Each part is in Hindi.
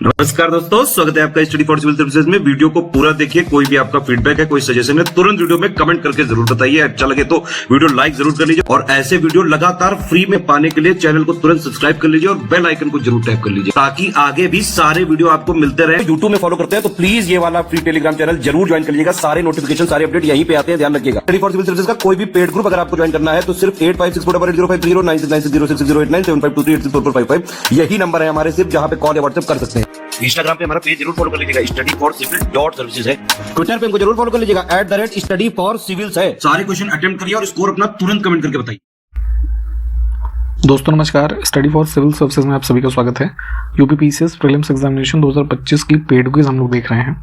नमस्कार दोस्तों, स्वागत है आपका स्टडी फॉर सिविल सर्विसेज में। वीडियो को पूरा देखिए। कोई भी आपका फीडबैक है, कोई सजेशन है, तुरंत वीडियो में कमेंट करके जरूर बताइए। अच्छा लगे तो वीडियो लाइक जरूर कर लीजिए और ऐसे वीडियो लगातार फ्री में पाने के लिए चैनल को तुरंत सब्सक्राइब कर लीजिए और बेल आइकन को जरूर टैप कर लीजिए ताकि आगे भी सारे वीडियो आपको मिलते रहे। यूट्यूब में फॉलो करते हैं तो प्लीज ये वाला फ्री टेलीग्राम चैनल जरूर ज्वाइन कर लीजिएगा। सारे नोटिफिकेशन, सारे अपडेट यहीं पे आते हैं, ध्यान रखिएगा। स्टडी फॉर सिविल सर्विसेज का कोई भी पेड ग्रुप अगर आपको ज्वाइन करना है तो सिर्फ 856480560660897523864455 यही नंबर है हमारे, सिर्फ जहां पे कॉल या व्हाट्सएप कर सकते हैं। इंस्टाग्राम पे हमारा पेज जरूर फॉलो कर लीजिएगा, studyforcivil.services है। ट्विटर पे हमको जरूर फॉलो कर लीजिएगा, @studyforcivils है। सारे क्वेश्चन अटेम्प्ट करिए और स्कोर अपना तुरंत कमेंट करके बताइए। दोस्तों नमस्कार, स्टडी फॉर सिविल सर्विसेज में आप सभी का स्वागत है। यूपीपीसीएस प्रीलिम्स एग्जामिनेशन 2025 की पेड क्विज हम लोग देख रहे हैं।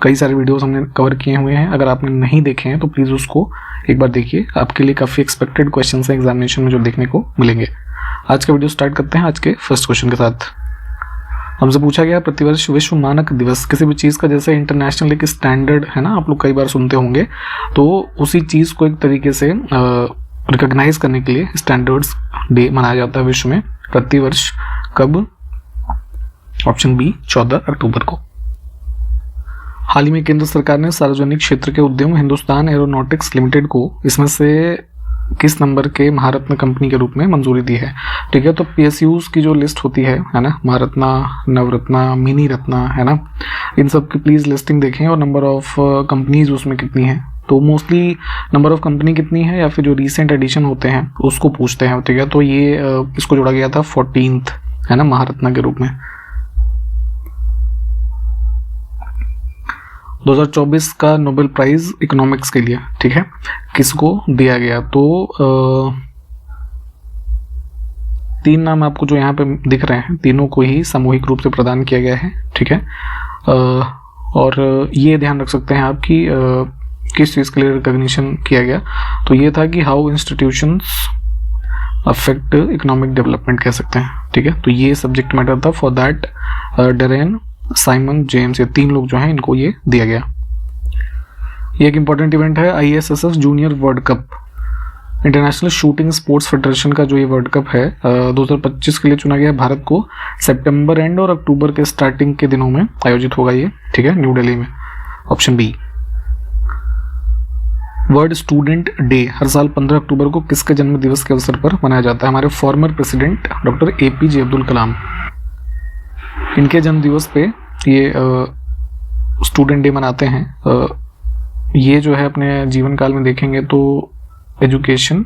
कई सारे वीडियोस हमने कवर किए हुए हैं। अगर आपने नहीं देखे हैं तो प्लीज़ उसको एक बार देखिए। आपके लिए काफ़ी एक्सपेक्टेड क्वेश्चन हैं एग्जामिनेशन में जो देखने को मिलेंगे। आज का वीडियो स्टार्ट करते हैं आज के फर्स्ट क्वेश्चन के साथ। हमसे पूछा गया प्रतिवर्ष विश्व मानक दिवस किसी भी चीज़ का, जैसे इंटरनेशनल एक स्टैंडर्ड है ना, आप लोग कई बार सुनते होंगे, तो उसी चीज़ को एक तरीके से रिकॉग्नाइज करने के लिए स्टैंडर्ड्स डे मनाया जाता है विश्व में प्रतिवर्ष। कब? ऑप्शन बी 14 अक्टूबर को। हाल ही में केंद्र सरकार ने सार्वजनिक क्षेत्र के उद्यम हिंदुस्तान एरोनॉटिक्स लिमिटेड को इसमें से किस नंबर के महारत्न कंपनी के रूप में मंजूरी दी है? ठीक है, तो पीएसयूज की जो लिस्ट होती है ना, महारत्ना, नवरत्ना, मिनी रत्ना, है ना, इन सब की प्लीज लिस्टिंग देखें और नंबर ऑफ कंपनीज उसमें कितनी है। तो मोस्टली नंबर ऑफ कंपनी कितनी है या फिर जो रिसेंट एडिशन होते हैं उसको पूछते हैं। ठीक है, तो ये इसको जोड़ा गया था 14th, है ना, महारत्ना के रूप में। 2024 का नोबेल प्राइज इकोनॉमिक्स के लिए, ठीक है, किसको दिया गया? तो 3 नाम आपको जो यहाँ पे दिख रहे हैं, तीनों को ही सामूहिक रूप से प्रदान किया गया है। ठीक है, और ये ध्यान रख सकते हैं आप कि किस चीज़ के लिए रिकॉग्निशन किया गया। तो ये था कि how institutions affect economic development कह सकते हैं। ठीक है, तो ये सब्जेक्ट मैटर था। For that Darren, Simon, James, ये 3 लोग जो हैं इनको ये दिया गया। ये एक इम्पॉर्टेंट इवेंट है, ISSF junior world cup, international shooting sports federation का जो ये वर्ल्ड कप है 2025 के लिए चुना गया। भारत को सितंबर एंड और अक्टूबर के स्टार्टिंग के दिनों में आयोजित होगा ये। ठीक है, न्यू दिल्ली में। Option B. World student day हर साल 15 अक्टूबर को किसके जन्म दिवस के अवसर पर मनाया जाता है? हमारे former president doctor APJ Abdul Kalam, इनके जन्म दिवस पे ये स्टूडेंट डे मनाते हैं। ये जो है अपने जीवन काल में देखेंगे तो एजुकेशन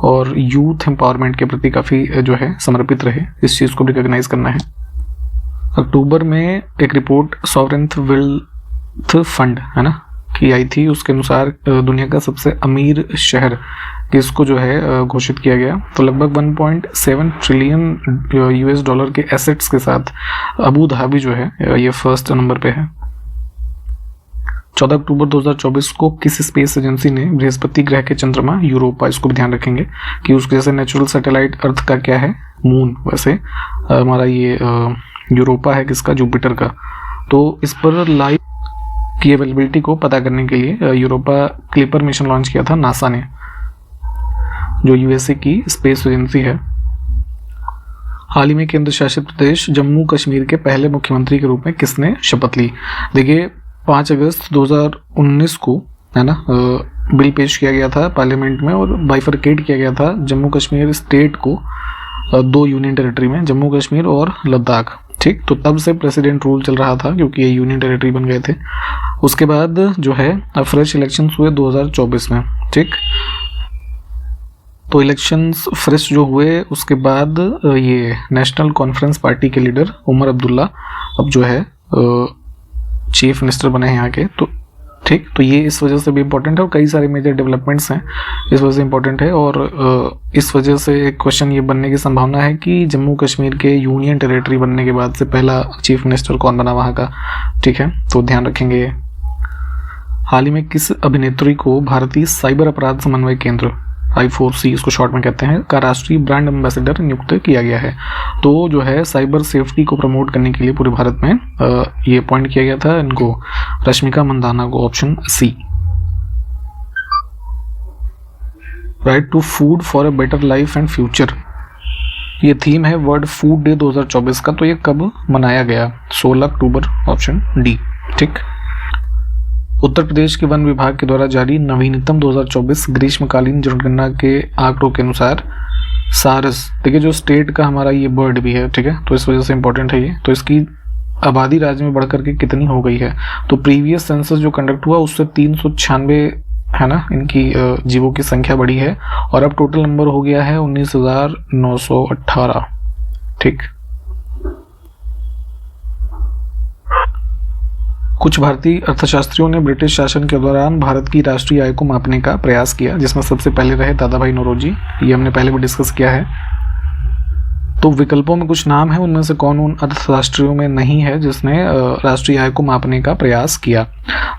और यूथ एम्पावरमेंट के प्रति काफ़ी जो है समर्पित रहे। इस चीज़ को रिकॉग्नाइज करना है। अक्टूबर में एक रिपोर्ट सॉवरेन वेल्थ फंड, है ना, की आई थी। उसके अनुसार दुनिया का सबसे अमीर शहर किसको जो है घोषित किया गया। तो लगभग 1.7 ट्रिलियन $US के एसेट्स के साथ अबू धाबी जो है ये फर्स्ट नंबर पे है। 14 अक्टूबर 2024 को किस स्पेस एजेंसी ने बृहस्पति ग्रह के चंद्रमा यूरोपा, इसको भी ध्यान रखेंगे कि उसके जैसे नेचुरल सैटेलाइट अर्थ का क्या है, मून, वैसे हमारा ये यूरोपा है किसका, जुपिटर का। तो इस पर लाइव की अवेलेबिलिटी को पता करने के लिए यूरोपा क्लिपर मिशन लॉन्च किया था नासा ने, जो USA की स्पेस एजेंसी है। हाल ही में केंद्र शासित प्रदेश जम्मू कश्मीर के पहले मुख्यमंत्री के रूप में किसने शपथ ली? देखिए 5 अगस्त 2019 को, है ना, बिल पेश किया गया था पार्लियामेंट में और बाइफरकेट किया गया था जम्मू कश्मीर स्टेट को 2 यूनियन टेरिटरी में, जम्मू कश्मीर और लद्दाख। ठीक, तो तब से प्रेसिडेंट रूल चल रहा था क्योंकि ये यूनियन टेरिटरी बन गए थे। उसके बाद जो है फ्रेश इलेक्शंस हुए 2024 में। ठीक, तो इलेक्शंस फ्रेश जो हुए उसके बाद ये नेशनल कॉन्फ्रेंस पार्टी के लीडर उमर अब्दुल्ला अब जो है चीफ मिनिस्टर बने हैं यहाँ के। तो ठीक, तो ये इस वजह से भी इम्पोर्टेंट है और कई सारे मेजर डेवलपमेंट्स हैं इस वजह से इम्पोर्टेंट है। और इस वजह से एक क्वेश्चन ये बनने की संभावना है कि जम्मू कश्मीर के यूनियन टेरिटरी बनने के बाद से पहला चीफ मिनिस्टर कौन बना वहाँ का। ठीक है, तो ध्यान रखेंगे ये। हाल ही में किस अभिनेत्री को भारतीय साइबर अपराध समन्वय केंद्र, I4C इसको शॉर्ट में कहते हैं, का राष्ट्रीय ब्रांड एम्बेसडर नियुक्त किया गया है? तो जो है साइबर सेफ्टी को प्रमोट करने के लिए पूरे भारत में ये अपॉइंट किया गया था इनको, रश्मिका मंदाना को। Option C। Right to food for a better life and future ये थीम है वर्ल्ड फूड डे 2024 का। तो ये कब मनाया गया? 16 अक्टूबर, ऑप्शन डी। ठीक। उत्तर प्रदेश के वन विभाग के द्वारा जारी नवीनतम 2024 ग्रीष्मकालीन जनगणना के आंकड़ों के अनुसार सारस, देखिए जो स्टेट का हमारा ये बर्ड भी है, ठीक है, तो इस वजह से इंपॉर्टेंट है ये। तो इसकी आबादी राज्य में बढ़कर के कितनी हो गई है? तो प्रीवियस सेंसस जो कंडक्ट हुआ उससे 396 है ना, इनकी जीवों की संख्या बढ़ी है और अब टोटल नंबर हो गया है 19,918। ठीक। कुछ भारतीय अर्थशास्त्रियों ने ब्रिटिश शासन के दौरान भारत की राष्ट्रीय आय को मापने का प्रयास किया, जिसमें सबसे पहले रहे दादा भाई नौरोजी। ये हमने पहले भी डिस्कस किया है। तो विकल्पों में कुछ नाम है, उनमें से कौन उन अर्थशास्त्रियों में नहीं है जिसने राष्ट्रीय आय को मापने का प्रयास किया?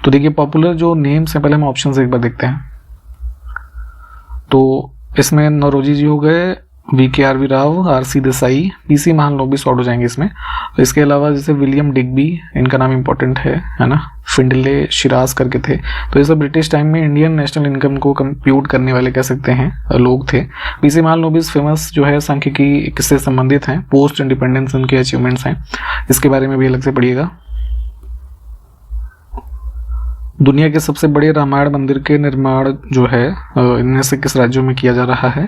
तो देखिए पॉपुलर जो नेम्स हैं, पहले हम ऑप्शन एक बार देखते हैं। तो इसमें नौरोजी जी हो गए, VKRV Rao, RC Desai, PC Mahalanobis short हो जाएंगे इसमें। इसके अलावा जैसे विलियम डिग्बी, इनका नाम इंपॉर्टेंट है ना, फिंडले शिराज करके थे। तो ये सब ब्रिटिश टाइम में इंडियन नेशनल इनकम को कंप्यूट करने वाले कह सकते हैं लोग थे। PC महालनोबिस फेमस जो है सांख्यिकी किससे संबंधित हैं, पोस्ट इंडिपेंडेंस इनके अचीवमेंट्स हैं, इसके बारे में भी अलग से पढ़िएगा। दुनिया के सबसे बड़े रामायण मंदिर के निर्माण जो है इनमें से किस राज्यों में किया जा रहा है?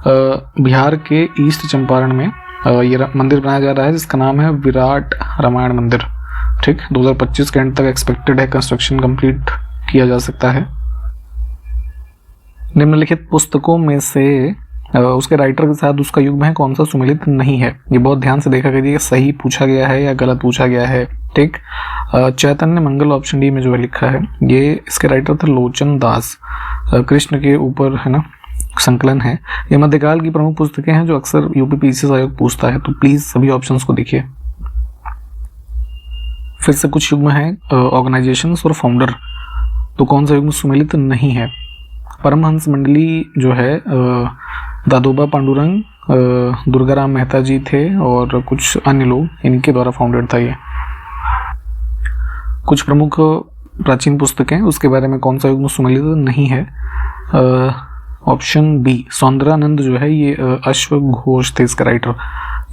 बिहार के ईस्ट चंपारण में ये मंदिर बनाया जा रहा है जिसका नाम है विराट रामायण मंदिर। ठीक। 2025 के एंड तक एक्सपेक्टेड है कंस्ट्रक्शन कंप्लीट किया जा सकता है। निम्नलिखित पुस्तकों में से उसके राइटर के साथ उसका युग्म है कौन सा सुमेलित नहीं है? ये बहुत ध्यान से देखा कीजिए, सही पूछा गया है या गलत पूछा गया है। ठीक। चैतन्य मंगल, ऑप्शन डी में जो है लिखा है, ये इसके राइटर थे लोचन दास। कृष्ण के ऊपर है ना संकलन है। ये मध्यकाल की प्रमुख पुस्तकें हैं जो अक्सर यूपीपीसीएस आयोग पूछता है। तो प्लीज सभी ऑप्शंस को देखिए। फिर से कुछ युग्म है ऑर्गेनाइजेशंस और फाउंडर, तो कौन सा युग्म सुमेलित नहीं है? परमहंस मंडली जो है दादोबा पांडुरंग, दुर्गाराम मेहता जी थे और कुछ अन्य लोग, इनके द्वारा फाउंडेड था ये। कुछ प्रमुख प्राचीन पुस्तकें, उसके बारे में कौन सा युग्म सुमेलित नहीं है? ऑप्शन बी सौंदरानंद जो है ये अश्वघोष थे इसका राइटर।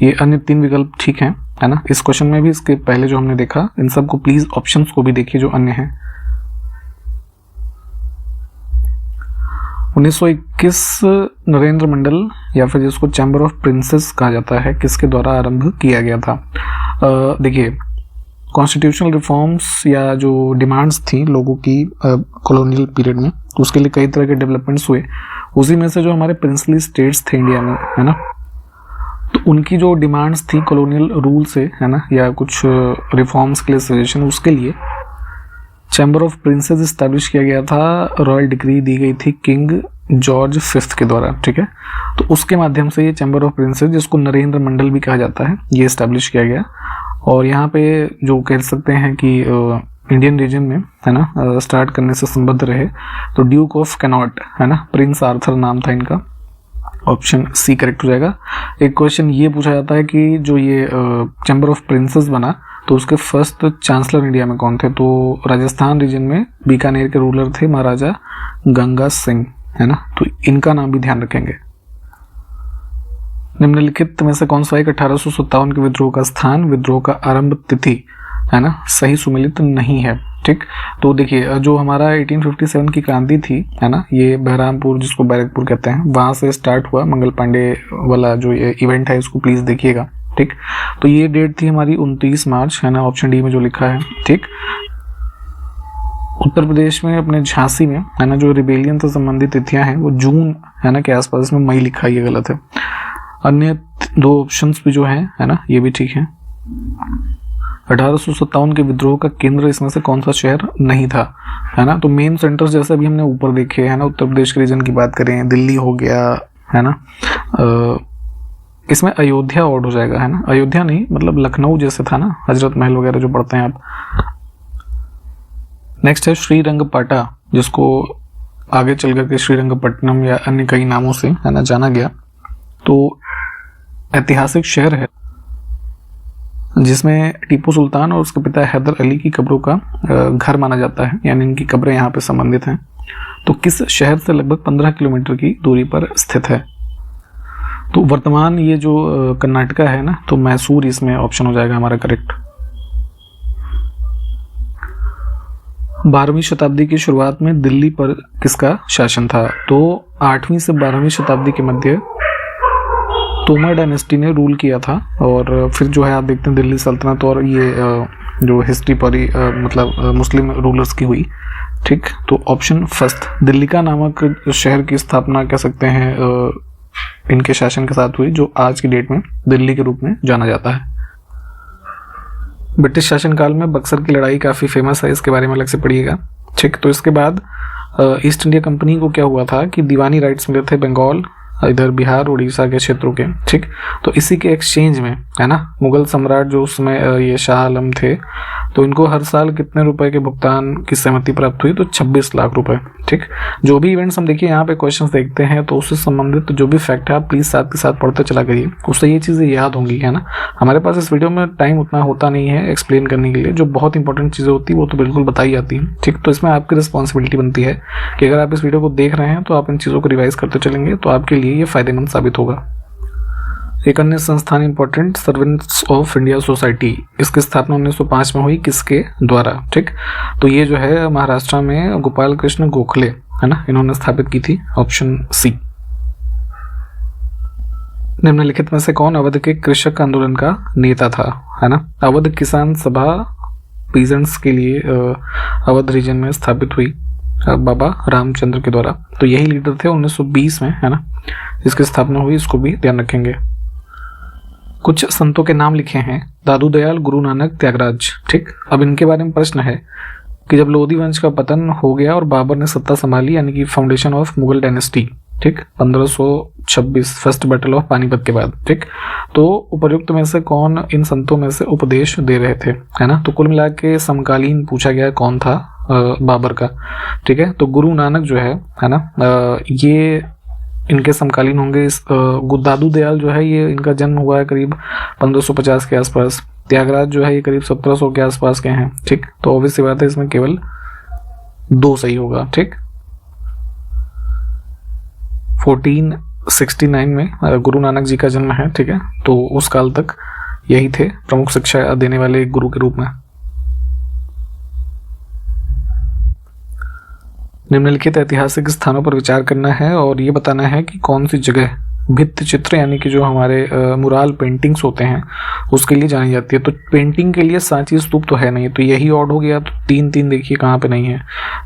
ये अन्य 3 विकल्प ठीक हैं, है ना। इस क्वेश्चन में भी इसके पहले जो हमने देखा, इन सब को प्लीज ऑप्शंस को भी देखिए जो अन्य हैं। 1921 नरेंद्र मंडल या फिर जिसको चैम्बर ऑफ प्रिंसेस कहा जाता है, किसके द्वारा आरंभ किया गया था? देखिए कॉन्स्टिट्यूशनल रिफॉर्म्स या जो डिमांड्स थी लोगों की कॉलोनियल पीरियड में, तो उसके लिए कई तरह के डेवलपमेंट्स हुए। उसी में से जो हमारे प्रिंसली स्टेट्स थे इंडिया में, है ना, तो उनकी जो डिमांड्स थी कॉलोनियल रूल से, है ना, या कुछ रिफॉर्म्स के लिए सजेशन, उसके लिए चैम्बर ऑफ प्रिंसेस इस्टेब्लिश किया गया था। रॉयल डिक्री दी गई थी किंग जॉर्ज 5 के द्वारा। ठीक है। तो उसके माध्यम से ये चैम्बर ऑफ प्रिंसेस, जिसको नरेंद्र मंडल भी कहा जाता है, ये इस्टेब्लिश किया गया। और यहाँ पे जो कह सकते हैं कि इंडियन रीजन में, है ना, स्टार्ट करने से संबद्ध रहे, तो ड्यूक ऑफ कैनॉट, है ना, प्रिंस आर्थर नाम था इनका। ऑप्शन सी करेक्ट हो जाएगा। एक क्वेश्चन ये पूछा जाता है कि जो ये चैम्बर ऑफ प्रिंसेस बना, तो उसके फर्स्ट चांसलर इंडिया में कौन थे? तो राजस्थान रीजन में बीकानेर के रूलर थे महाराजा गंगा सिंह, है ना, तो इनका नाम भी ध्यान रखेंगे। निम्नलिखित में से कौन सा एक 1857 के विद्रोह का स्थान, विद्रोह का आरंभ तिथि, है ना, सही सुमेलित नहीं है? ठीक। तो देखिए जो हमारा 1857 की क्रांति थी, है ना, ये बहरामपुर, जिसको बैरकपुर कहते हैं, वहां से स्टार्ट हुआ। मंगल पांडे वाला जो ये इवेंट है इसको प्लीज देखिएगा। ठीक। तो ये डेट थी हमारी 29 मार्च, है ना, ऑप्शन डी में जो लिखा है। ठीक। उत्तर प्रदेश में अपने झांसी में, है ना, जो रिबेलियन से संबंधित तिथियां हैं वो जून, है ना, के आसपास, इसमें मई लिखा है, ये गलत है। अन्य 2 ऑप्शंस भी जो है ना, ये भी ठीक है। 1857 के विद्रोह का केंद्र इसमें से कौन सा शहर नहीं था, है ना? तो मेन सेंटर्स जैसे अभी हमने ऊपर देखे, है ना, उत्तर प्रदेश के रीजन की बात करें, दिल्ली हो गया, है ना, इसमें अयोध्या ऑड हो जाएगा, है ना, अयोध्या नहीं, मतलब लखनऊ जैसे था ना, हजरत महल वगैरह जो पढ़ते हैं आप। नेक्स्ट है श्रीरंगपट्टा, जिसको आगे चल करके श्रीरंगपट्टनम या अन्य कई नामों से, है ना, जाना गया। तो ऐतिहासिक शहर है जिसमें टीपू सुल्तान और उसके पिता हैदर अली की कब्रों का घर माना जाता है, यानी इनकी कब्रें यहाँ पे संबंधित हैं। तो किस शहर से लगभग 15 किलोमीटर की दूरी पर स्थित है? तो वर्तमान ये जो कर्नाटका है ना, तो मैसूर इसमें ऑप्शन हो जाएगा हमारा करेक्ट। 12वीं शताब्दी की शुरुआत में दिल्ली पर किसका शासन था? तो 8वीं से 12वीं शताब्दी के मध्य तोमर डायनेस्टी ने रूल किया था, और फिर जो है आप देखते हैं दिल्ली सल्तनत और ये जो हिस्ट्री पर मतलब मुस्लिम रूलर्स की हुई। ठीक, तो ऑप्शन फर्स्ट दिल्लिका नामक शहर की स्थापना कह सकते हैं इनके शासन के साथ हुई, जो आज की डेट में दिल्ली के रूप में जाना जाता है। ब्रिटिश शासनकाल में बक्सर की लड़ाई काफ़ी फेमस है, इसके बारे में अलग से पढ़िएगा। ठीक, तो इसके बाद ईस्ट इंडिया कंपनी को क्या हुआ था कि दीवानी राइट्स मिले थे बंगाल, इधर बिहार उड़ीसा के क्षेत्रों के। ठीक, तो इसी के एक्सचेंज में है ना, मुगल सम्राट जो उसमें ये शाह आलम थे, तो इनको हर साल कितने रुपए के भुगतान की सहमति प्राप्त हुई? तो 26 लाख रुपए। ठीक, जो भी इवेंट्स हम देखिए यहाँ पे क्वेश्चंस देखते हैं, तो उससे संबंधित जो भी फैक्ट है आप प्लीज साथ के साथ पढ़ते चला करिए, उससे ये चीज़ें याद होंगी, है ना। हमारे पास इस वीडियो में टाइम उतना होता नहीं है एक्सप्लेन करने के लिए, जो बहुत इंपॉर्टेंट चीज़ें होती है वो तो बिल्कुल बताई जाती हैं। ठीक, तो इसमें आपकी रिस्पॉन्सिबिलिटी बनती है कि अगर आप इस वीडियो को देख रहे हैं तो आप इन चीज़ों को रिवाइज करते चलेंगे, तो आपके लिए ये फायदेमंद साबित होगा। एक अन्य संस्थान important, servants of India society, इसकी स्थापना 1905 में हुई, किसके द्वारा? ठीक, तो ये जो है महाराष्ट्र में गोपाल कृष्ण गोखले, है ना, इन्होंने स्थापित की थी, ऑप्शन सी। निम्नलिखित में से कौन अवध के कृषक आंदोलन का नेता था? है ना, अवध किसान सभा पीजेंट्स के लिए अवध रीजन में स्थापित हुई बाबा रामचंद्र के द्वारा। तो यही लीडर थे 1920 में, है ना, इसकी स्थापना हुई, इसको भी ध्यान रखेंगे। कुछ संतों के नाम लिखे हैं, दादू दयाल, गुरु नानक, त्यागराज। ठीक, अब इनके बारे में प्रश्न है कि जब लोधी वंश का पतन हो गया और बाबर ने सत्ता संभाली, यानी कि फाउंडेशन ऑफ मुगल डायनेस्टी, ठीक, 1526 फर्स्ट बैटल ऑफ पानीपत के बाद। ठीक, तो उपर्युक्त में से कौन इन संतों में से उपदेश दे रहे थे? है ना, तो कुल मिला के समकालीन पूछा गया कौन था बाबर का। ठीक है, तो गुरु नानक जो है ना, ये इनके समकालीन होंगे। दादू दयाल जो है ये इनका जन्म हुआ है करीब 1550 के आसपास। त्यागराज जो है ये करीब 1700 के आसपास के हैं। ठीक, तो ऑब्वियस सी बात है इसमें केवल 2 सही होगा। ठीक, 1469 में गुरु नानक जी का जन्म है। ठीक है, तो उस काल तक यही थे प्रमुख शिक्षा देने वाले एक गुरु के रूप में। निम्नलिखित ऐतिहासिक स्थानों पर विचार करना है और ये बताना है कि कौन सी जगह भित्ति चित्र यानी कि जो हमारे मुराल पेंटिंग्स होते हैं उसके लिए जानी जाती है। तो पेंटिंग के लिए सांची स्तूप तो है नहीं, तो यही ऑड हो गया। तो 3 देखिए कहाँ पे नहीं है।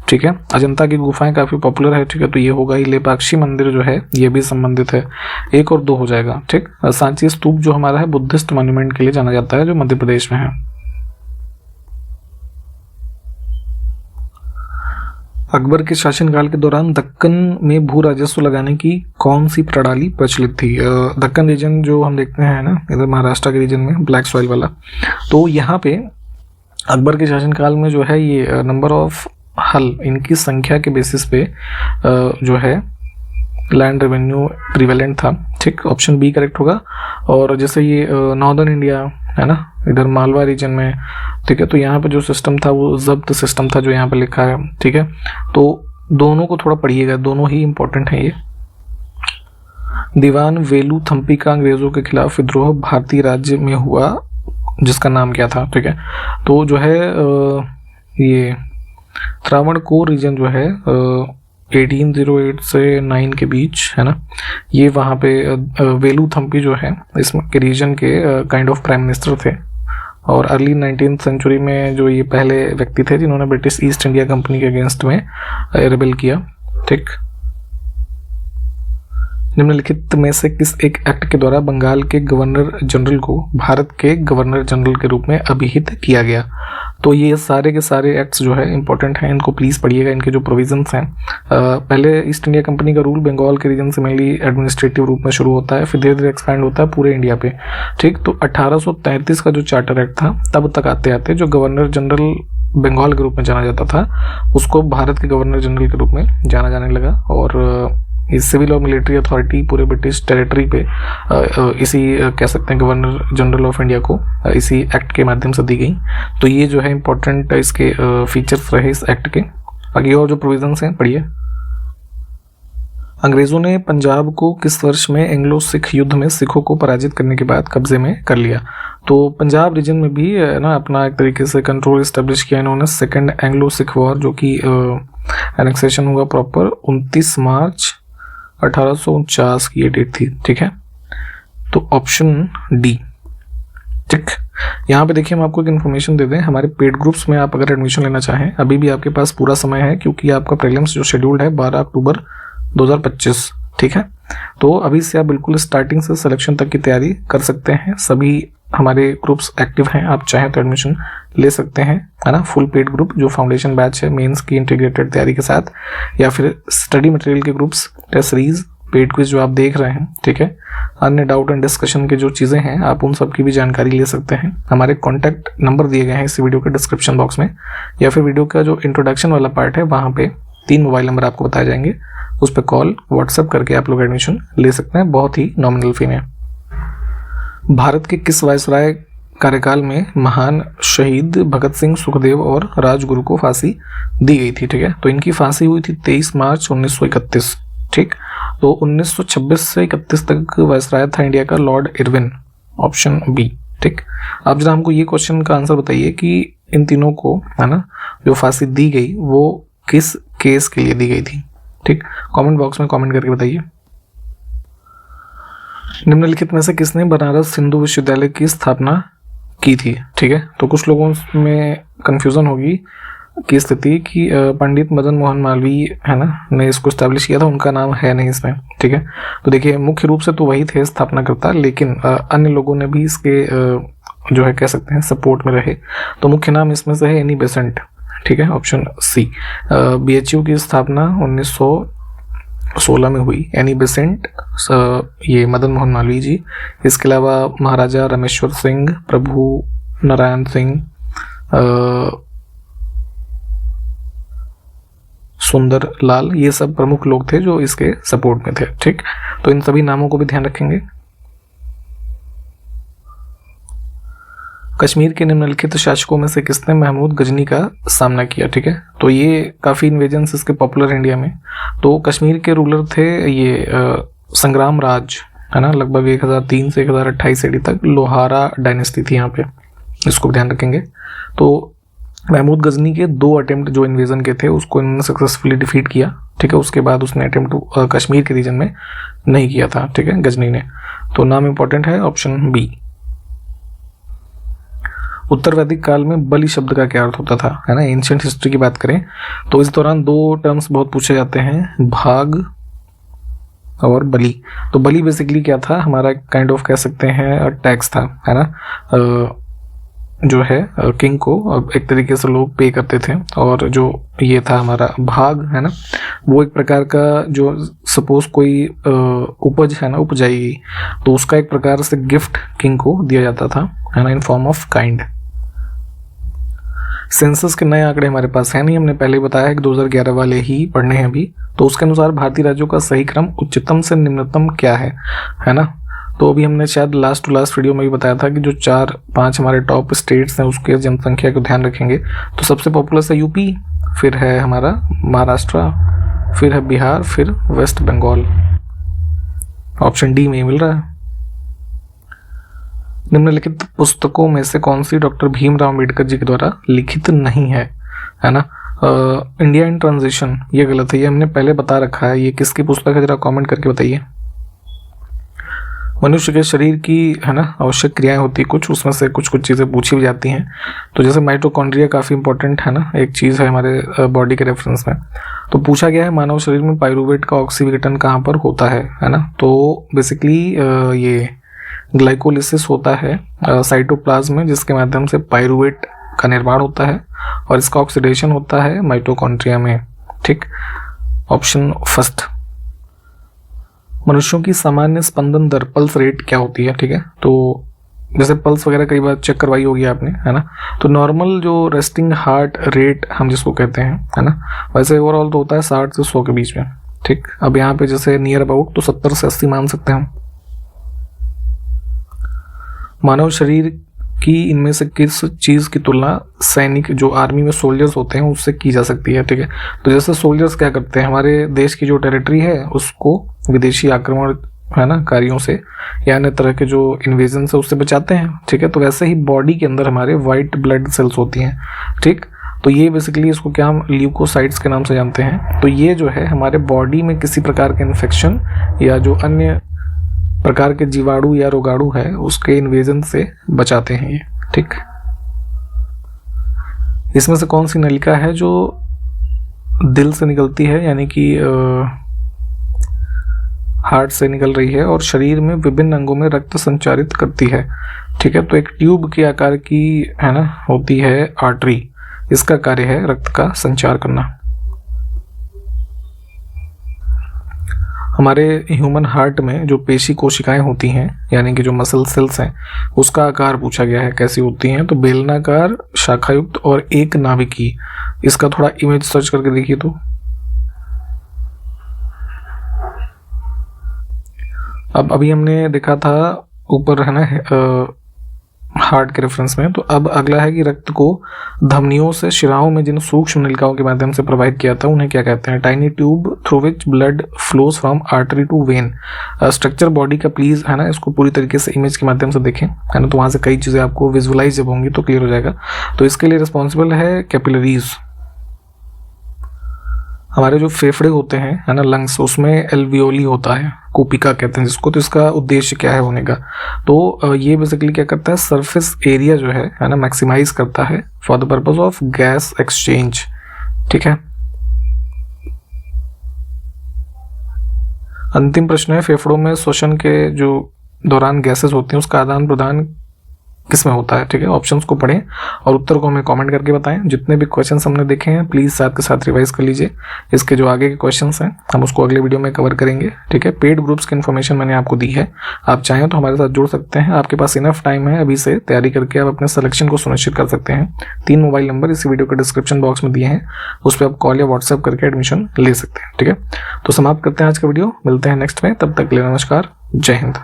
ठीक है, अजंता की गुफाएं काफ़ी पॉपुलर है। ठीक है, तो ये होगा ही। लेपाक्षी मंदिर जो है ये भी संबंधित है। 1 और 2 हो जाएगा। ठीक, सांची स्तूप जो हमारा है बुद्धिस्ट मॉन्यूमेंट के लिए जाना जाता है, जो मध्य प्रदेश में है। अकबर के शासनकाल के दौरान दक्कन में भू राजस्व लगाने की कौन सी प्रणाली प्रचलित थी? दक्कन रीजन जो हम देखते हैं ना, इधर महाराष्ट्र के रीजन में ब्लैक सॉइल वाला, तो यहाँ पे अकबर के शासनकाल में जो है ये नंबर ऑफ हल, इनकी संख्या के बेसिस पे जो है लैंड रेवेन्यू प्रिवेलेंट था। ठीक, ऑप्शन बी करेक्ट होगा। और जैसे ये नॉर्दर्न इंडिया है ना, इधर मालवा रीजन में, ठीक है, तो यहाँ पे जो सिस्टम था वो जब्त सिस्टम था, जो यहाँ पे लिखा है। ठीक है, तो दोनों को थोड़ा पढ़िएगा, दोनों ही इंपॉर्टेंट है ये। दीवान वेलू थम्पी का अंग्रेजों के खिलाफ विद्रोह भारतीय राज्य में हुआ, जिसका नाम क्या था? ठीक है, तो जो है ये त्रावणकोर रीजन जो है 1808 से 9 के बीच, है ना, ये वहाँ पे वेलू थम्पी जो है इसमें के रीजन के काइंड ऑफ प्राइम मिनिस्टर थे। और अर्ली 19th सेंचुरी में जो ये पहले व्यक्ति थे जिन्होंने ब्रिटिश ईस्ट इंडिया कंपनी के अगेंस्ट में रेबेल किया। ठीक, निम्नलिखित में से किस एक एक्ट के द्वारा बंगाल के गवर्नर जनरल को भारत के गवर्नर जनरल के रूप में अभिहित किया गया? तो ये सारे के सारे एक्ट्स जो है इंपॉर्टेंट हैं, इनको प्लीज़ पढ़िएगा। इनके जो प्रोविजंस हैं, पहले ईस्ट इंडिया कंपनी का रूल बंगाल के रीजन से मेनली एडमिनिस्ट्रेटिव रूप में शुरू होता है, फिर धीरे धीरे एक्सपैंड होता है पूरे इंडिया पे। ठीक, तो 1833 का जो चार्टर एक्ट था, तब तक आते आते जो गवर्नर जनरल बंगाल के रूप में जाना जाता था उसको भारत के गवर्नर जनरल के रूप में जाना जाने लगा। और इस सिविल और मिलिट्री अथॉरिटी पूरे ब्रिटिश टेरिटरी पे इसी कह सकते हैं गवर्नर जनरल ऑफ इंडिया को इसी एक्ट के माध्यम से दी गई। तो ये जो है इंपॉर्टेंट इसके फीचर्स रहे इस एक्ट के। बाकी और जो प्रोविजंस हैं पढ़िए। अंग्रेजों ने पंजाब को किस वर्ष में एंग्लो सिख युद्ध में सिखों को पराजित करने के बाद कब्जे में कर लिया? तो पंजाब रीजन में भी ना अपना एक तरीके से कंट्रोल इस्टेब्लिश किया इन्होंने सेकंड एंग्लो सिख वॉर, जो कि एनेक्सेशन हुआ प्रॉपर 29 मार्च 1849 की ये डेट थी। ठीक है, तो ऑप्शन डी। ठीक, यहाँ पे देखिए हम आपको एक इन्फॉर्मेशन दे दें, हमारे पेड ग्रुप्स में आप अगर एडमिशन लेना चाहें अभी भी आपके पास पूरा समय है, क्योंकि आपका प्रीलिम्स जो शेड्यूल्ड है 12 अक्टूबर 2025। ठीक है, तो अभी से आप बिल्कुल स्टार्टिंग से सिलेक्शन तक की तैयारी कर सकते हैं। सभी हमारे ग्रुप्स एक्टिव हैं, आप चाहें तो एडमिशन ले सकते हैं, है ना। फुल पेड ग्रुप जो फाउंडेशन बैच है मेंस की इंटीग्रेटेड तैयारी के साथ, या फिर स्टडी मटेरियल के groups, test series, paid quiz जो आप देख रहे हैं। ठीक है, अन्य डाउट एंड डिस्कशन की जो चीज़ें हैं आप उन सब की भी जानकारी ले सकते हैं। हमारे कॉन्टैक्ट नंबर दिए गए हैं इस वीडियो के डिस्क्रिप्शन बॉक्स में, या फिर वीडियो का जो इंट्रोडक्शन वाला पार्ट है वहाँ पे 3 मोबाइल नंबर आपको बताए जाएंगे, उस पर कॉल व्हाट्सएप करके आप लोग एडमिशन ले सकते हैं बहुत ही नॉमिनल फी में। भारत के किस वायसराय कार्यकाल में महान शहीद भगत सिंह, सुखदेव और राजगुरु को फांसी दी गई थी? ठीक है, तो इनकी फांसी हुई थी 23 मार्च 1931। ठीक, तो 1926 से 31 तक वायसराय था इंडिया का लॉर्ड इरविन, ऑप्शन बी। ठीक, आप जरा हमको ये क्वेश्चन का आंसर बताइए कि इन तीनों को, है ना, जो फांसी दी गई वो किस केस के लिए दी गई थी? ठीक, कमेंट बॉक्स में कमेंट करके बताइए। निम्नलिखित में से किसने बनारस हिंदू विश्वविद्यालय की स्थापना की थी? ठीक है, तो कुछ लोगों में कंफ्यूजन होगी की स्थिति कि पंडित मदन मोहन मालवीय, है ना, ने इसको स्टैब्लिश किया था, उनका नाम है नहीं इसमें। ठीक है, तो देखिए मुख्य रूप से तो वही थे स्थापनाकर्ता, लेकिन अन्य लोगों ने भी इसके जो है कह सकते हैं सपोर्ट में रहे। तो मुख्य नाम इसमें से है एनी बेसेंट। ठीक है, ऑप्शन सी। BHU की स्थापना 1916 में हुई, एनी बेसेंट, ये मदन मोहन मालवीय जी। इसके अलावा महाराजा रामेश्वर सिंह, प्रभु नारायण सिंह, सुंदर लाल, ये सब प्रमुख लोग थे जो इसके सपोर्ट में थे। ठीक, तो इन सभी नामों को भी ध्यान रखेंगे। कश्मीर के निम्नलिखित शासकों में से किसने महमूद गजनी का सामना किया? ठीक है, तो ये काफ़ी इन्वेजन्स इसके पॉपुलर इंडिया में। तो कश्मीर के रूलर थे ये संग्राम राज, है ना, लगभग 1003 से 1028 AD तक लोहारा डायनेस्टी थी यहाँ पे, इसको ध्यान रखेंगे। तो महमूद गजनी के 2 अटेम्प्ट जो इन्वेजन के थे उसको इन्होंने सक्सेसफुली डिफीट किया। ठीक है, उसके बाद उसने अटेम्प्ट कश्मीर के रीजन में नहीं किया था। ठीक है, गजनी ने। तो नाम इंपॉर्टेंट है, ऑप्शन बी। उत्तर वैदिक काल में बलि शब्द का क्या अर्थ होता था? है ना, एंशिएंट हिस्ट्री की बात करें तो इस दौरान 2 टर्म्स बहुत पूछे जाते हैं, भाग और बलि। तो बलि बेसिकली क्या था? हमारा काइंड ऑफ कह सकते हैं टैक्स था, है ना, जो है किंग को एक तरीके से लोग पे करते थे। और जो ये था हमारा भाग, है ना, वो एक प्रकार का जो सपोज कोई उपज है ना उपजाई, तो उसका एक प्रकार से गिफ्ट किंग को दिया जाता था, है ना, in form of kind. Census के नए आंकड़े हमारे पास है नहीं, हमने पहले बताया है कि 2011 वाले ही पढ़ने हैं अभी। तो उसके अनुसार भारतीय राज्यों का सही क्रम उच्चतम से निम्नतम क्या है ना। तो अभी हमने शायद लास्ट टू लास्ट वीडियो में भी बताया था कि जो 4-5 हमारे टॉप स्टेट्स हैं उसके जनसंख्या को ध्यान रखेंगे। तो सबसे पॉपुलर है यूपी, फिर है हमारा महाराष्ट्र, फिर है बिहार, फिर वेस्ट बंगाल। ऑप्शन डी में मिल रहा है। निम्नलिखित पुस्तकों में से कौन सी डॉक्टर भीमराव अम्बेडकर जी के द्वारा लिखित नहीं है ना। इंडिया इन ट्रांजिशन, ये गलत है, ये हमने पहले बता रखा है। ये किसकी पुस्तक है जरा कमेंट करके बताइए। मनुष्य के शरीर की, है ना, आवश्यक क्रियाएं होती कुछ, उसमें से कुछ चीज़ें पूछी भी जाती हैं। तो जैसे माइटोकॉन्ड्रिया काफ़ी इंपॉर्टेंट है ना, एक चीज़ है हमारे बॉडी के रेफरेंस में। तो पूछा गया है मानव शरीर में पाइरूवेट का ऑक्सीविघटन कहाँ पर होता है ना। तो बेसिकली ये ग्लाइकोलिसिस होता है साइटोप्लाज्म में, जिसके माध्यम से पाइरूवेट का निर्माण होता है और इसका ऑक्सीडेशन होता है माइटोकॉन्ड्रिया में। ठीक, ऑप्शन फर्स्ट। मनुष्यों की सामान्य स्पंदन दर, पल्स रेट क्या होती है? ठीक है, तो जैसे पल्स वगैरह कई बार चेक करवाई होगी आपने, है ना। तो नॉर्मल जो रेस्टिंग हार्ट रेट हम जिसको कहते हैं, है ना, वैसे ओवरऑल तो होता है 60 से 100 के बीच में। ठीक, अब यहाँ पे जैसे नियर अबाउट तो 70 से 80 मान सकते हैं हम। मानव शरीर कि इनमें से किस चीज़ की तुलना सैनिक जो आर्मी में सोल्जर्स होते हैं उससे की जा सकती है। ठीक है, तो जैसे सोल्जर्स क्या करते हैं, हमारे देश की जो टेरिटरी है उसको विदेशी आक्रमण है ना कार्यों से या अन्य तरह के जो इन्वेजन से उससे बचाते हैं। ठीक है, तो वैसे ही बॉडी के अंदर हमारे वाइट ब्लड सेल्स होती हैं। ठीक, तो ये बेसिकली इसको क्या हम ल्यूकोसाइट्स के नाम से जानते हैं। तो ये जो है हमारे बॉडी में किसी प्रकार के इन्फेक्शन या जो अन्य प्रकार के जीवाणु या रोगाणु है उसके इन्वेजन से बचाते हैं ये। ठीक, इसमें से कौन सी नलिका है जो दिल से निकलती है, यानी कि हार्ट से निकल रही है और शरीर में विभिन्न अंगों में रक्त संचारित करती है। ठीक है, तो एक ट्यूब के आकार की है ना होती है आर्टरी, इसका कार्य है रक्त का संचार करना। हमारे ह्यूमन हार्ट में जो पेशी कोशिकाएं होती हैं यानी कि जो मसल सेल्स हैं उसका आकार पूछा गया है कैसी होती हैं, तो बेलनाकार, शाखायुक्त और एक नाभिकीय। इसका थोड़ा इमेज सर्च करके देखिए। तो अब अभी हमने देखा था ऊपर है ना हार्ट के रेफरेंस में, तो अब अगला है कि रक्त को धमनियों से शिराओं में जिन सूक्ष्म नलिकाओं के माध्यम से प्रवाहित किया था उन्हें क्या कहते हैं। Tiny tube through which blood flows from artery to vein. Structure body का प्लीज है ना इसको पूरी तरीके से इमेज के माध्यम से देखें है ना, तो वहाँ से कई चीज़ें आपको विजुअलाइज जब होंगी तो क्लियर हो जाएगा। तो इसके लिए रिस्पॉन्सिबल है कैपिलरीज। हमारे जो फेफड़े होते हैं है ना लंग्स, उसमें एल्वियोली होता है, कूपिका कहते हैं जिसको। तो इसका उद्देश्य क्या है होने का, तो ये बेसिकली क्या करता है, सरफेस एरिया जो है ना मैक्सिमाइज करता है for the purpose of gas exchange. ठीक है, अंतिम प्रश्न है, फेफड़ों में श्वसन के जो दौरान गैसेस होती हैं उसका आदान प्रदान किसमें होता है। ठीक है, ऑप्शंस को पढ़ें और उत्तर को हमें कमेंट करके बताएं। जितने भी क्वेश्चंस हमने देखे हैं प्लीज़ साथ के साथ रिवाइज कर लीजिए। इसके जो आगे के क्वेश्चंस हैं हम उसको अगले वीडियो में कवर करेंगे। ठीक है, पेड ग्रुप्स की इन्फॉर्मेशन मैंने आपको दी है, आप चाहें तो हमारे साथ जुड़ सकते हैं। आपके पास इनफ टाइम है अभी से तैयारी करके आप अपने सिलेक्शन को सुनिश्चित कर सकते हैं। 3 मोबाइल नंबर इसी वीडियो के डिस्क्रिप्शन बॉक्स में दिए हैं, उस पर आप कॉल या व्हाट्सएप करके एडमिशन ले सकते हैं। ठीक है, तो समाप्त करते हैं आज का वीडियो, मिलते हैं नेक्स्ट में, तब तक के लिए नमस्कार, जय हिंद।